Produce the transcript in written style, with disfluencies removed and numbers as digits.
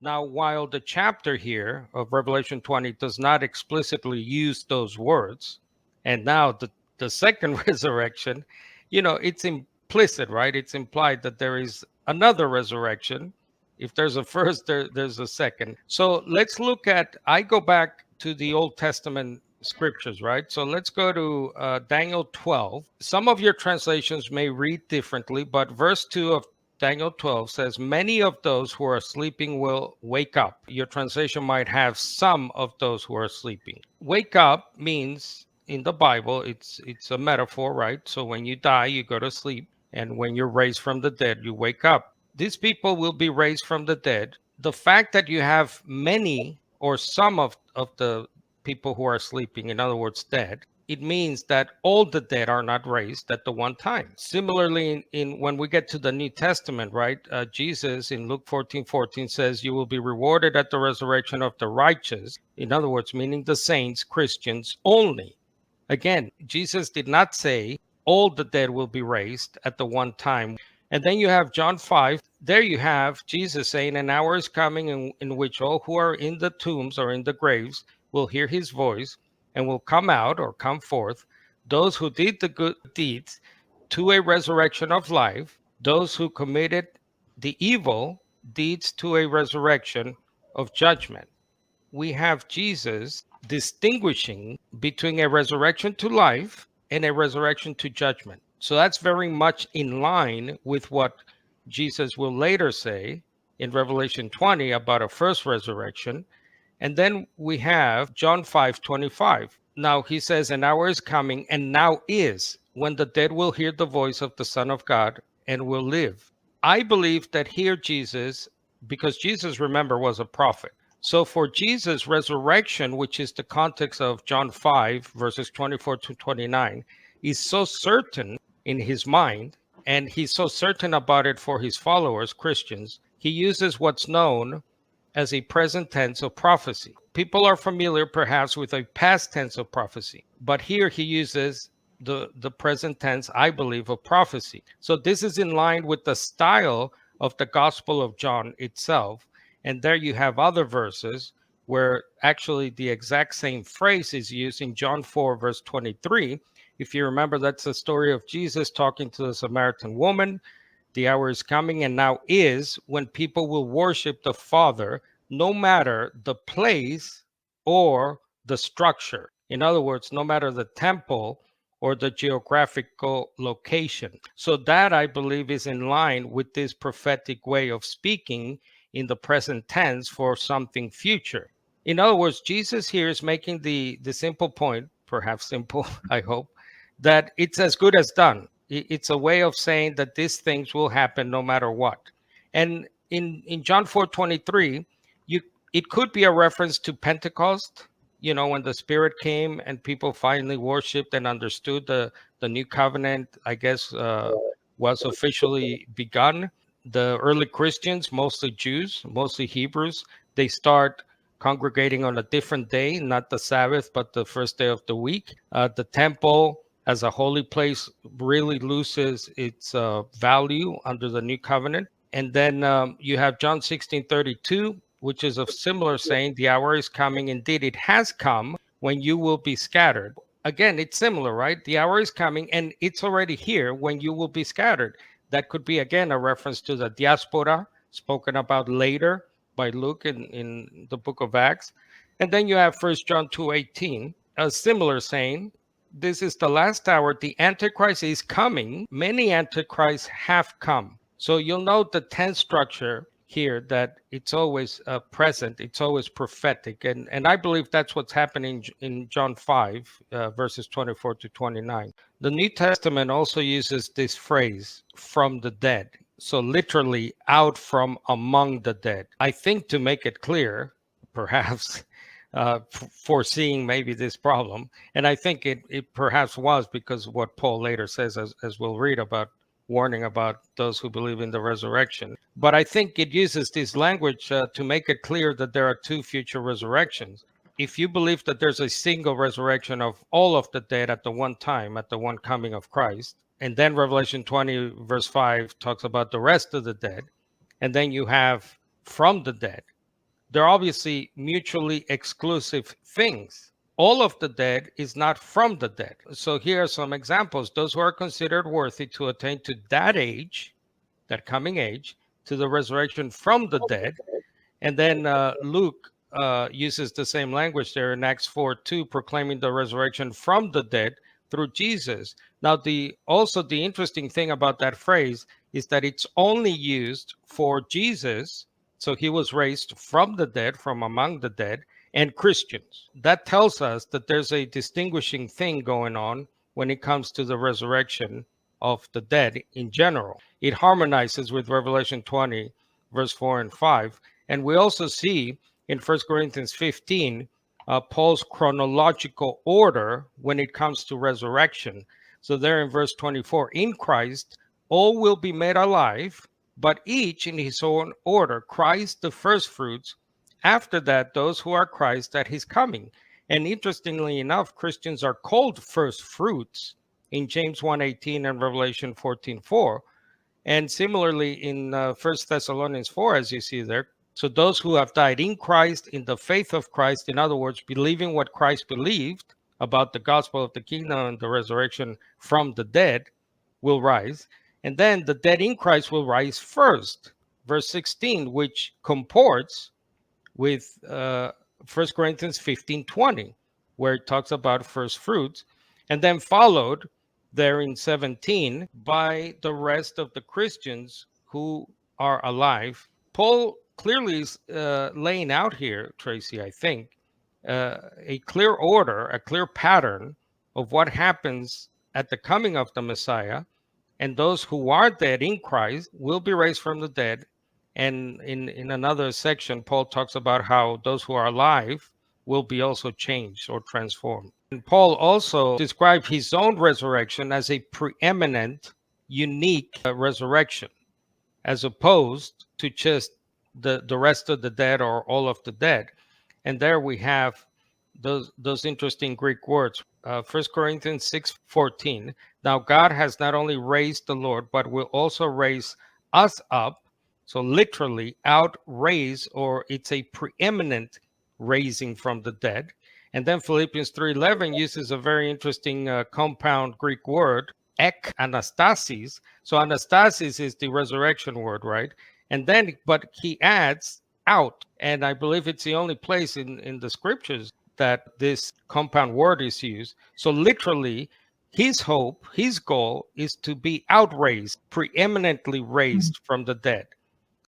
Now, while the chapter here of Revelation 20 does not explicitly use those words, and now the second resurrection, it's implicit, right? It's implied that there is another resurrection. If there's a first, there's a second. So let's look at, I go back to the Old Testament scriptures, right? So let's go to Daniel 12. Some of your translations may read differently, but verse 2 of Daniel 12 says, many of those who are sleeping will wake up. Your translation might have some of those who are sleeping. Wake up means in the Bible, it's a metaphor, right? So when you die, you go to sleep. And when you're raised from the dead, you wake up. These people will be raised from the dead. The fact that you have many or some of the people who are sleeping, in other words, dead, it means that all the dead are not raised at the one time. Similarly, in when we get to the New Testament, right, Jesus in Luke 14:14 says, you will be rewarded at the resurrection of the righteous. In other words, meaning the saints, Christians only. Again, Jesus did not say all the dead will be raised at the one time. And then you have John 5. There you have Jesus saying, an hour is coming in which all who are in the tombs or in the graves will hear his voice and will come out or come forth, those who did the good deeds to a resurrection of life, those who committed the evil deeds to a resurrection of judgment. We have Jesus distinguishing between a resurrection to life and a resurrection to judgment. So that's very much in line with what Jesus will later say in Revelation 20 about a first resurrection. And then we have John 5:25. Now he says, an hour is coming, and now is, when the dead will hear the voice of the Son of God and will live. I believe that here Jesus, because Jesus, remember, was a prophet. So for Jesus' resurrection, which is the context of John 5, verses 24 to 29, is so certain in his mind, and he's so certain about it for his followers, Christians, he uses what's known as a present tense of prophecy. People are familiar perhaps with a past tense of prophecy, but here he uses the present tense, I believe, of prophecy. So this is in line with the style of the Gospel of John itself. And there you have other verses where actually the exact same phrase is used in John 4, verse 23. If you remember, that's the story of Jesus talking to the Samaritan woman. The hour is coming and now is when people will worship the Father, no matter the place or the structure. In other words, no matter the temple or the geographical location. So that, I believe, is in line with this prophetic way of speaking in the present tense for something future. In other words, Jesus here is making the simple point, perhaps simple, I hope, that it's as good as done. It's a way of saying that these things will happen no matter what. And in John 4:23, it could be a reference to Pentecost, when the Spirit came and people finally worshiped and understood the new covenant, I guess, was officially begun. The early Christians, mostly Jews, mostly Hebrews, they start congregating on a different day, not the Sabbath, but the first day of the week. The temple as a holy place really loses its value under the new covenant. And then you have John 16:32, which is a similar saying, the hour is coming, indeed it has come, when you will be scattered. Again, it's similar, right? The hour is coming and it's already here when you will be scattered. That could be, again, a reference to the diaspora spoken about later by Luke in the book of Acts. And then you have 1 John 2:18, a similar saying, this is the last hour. The Antichrist is coming. Many Antichrists have come. So you'll note the tense structure here, that it's always present. It's always prophetic. And I believe that's what's happening in John 5, verses 24 to 29. The New Testament also uses this phrase, from the dead. So literally, out from among the dead. I think to make it clear, perhaps, foreseeing maybe this problem. And I think it perhaps was because of what Paul later says, as we'll read about, warning about those who believe in the resurrection. But I think it uses this language to make it clear that there are two future resurrections. If you believe that there's a single resurrection of all of the dead at the one time, at the one coming of Christ, and then Revelation 20, verse 5 talks about the rest of the dead, and then you have from the dead. they're obviously mutually exclusive things. All of the dead is not from the dead. So here are some examples. Those who are considered worthy to attain to that age, that coming age, to the resurrection from the dead. And then Luke uses the same language there in Acts 4:2, proclaiming the resurrection from the dead through Jesus. Now, the interesting thing about that phrase is that it's only used for Jesus. So he was raised from the dead, from among the dead, and Christians. That tells us that there's a distinguishing thing going on when it comes to the resurrection of the dead in general. It harmonizes with Revelation 20, verse 4 and 5. And we also see in 1 Corinthians 15, Paul's chronological order when it comes to resurrection. So there in verse 24, in Christ, all will be made alive, but each in his own order. Christ the first fruits, after that, those who are Christ at his coming. And interestingly enough, Christians are called first fruits in James 1:18 and Revelation 14:4. And similarly in 1 Thessalonians 4, as you see there. So those who have died in Christ, in the faith of Christ, in other words, believing what Christ believed about the gospel of the kingdom and the resurrection from the dead, will rise. And then the dead in Christ will rise first. Verse 16, which comports with 1 Corinthians 15:20, where it talks about first fruits, and then followed there in 17 by the rest of the Christians who are alive. Paul clearly is laying out here, Tracy, I think, a clear order, a clear pattern of what happens at the coming of the Messiah. And those who are dead in Christ will be raised from the dead. And in another section, Paul talks about how those who are alive will be also changed or transformed. And Paul also described his own resurrection as a preeminent, unique resurrection, as opposed to just the rest of the dead or all of the dead. And there we have those interesting Greek words. 1 Corinthians 6:14. Now God has not only raised the Lord, but will also raise us up. So literally outraise, or it's a preeminent raising from the dead. And then Philippians 3:11 uses a very interesting compound Greek word, ek anastasis. So anastasis is the resurrection word, right? And then, but he adds out. And I believe it's the only place in the scriptures that this compound word is used. So literally, his hope, his goal is to be outraised, preeminently raised from the dead.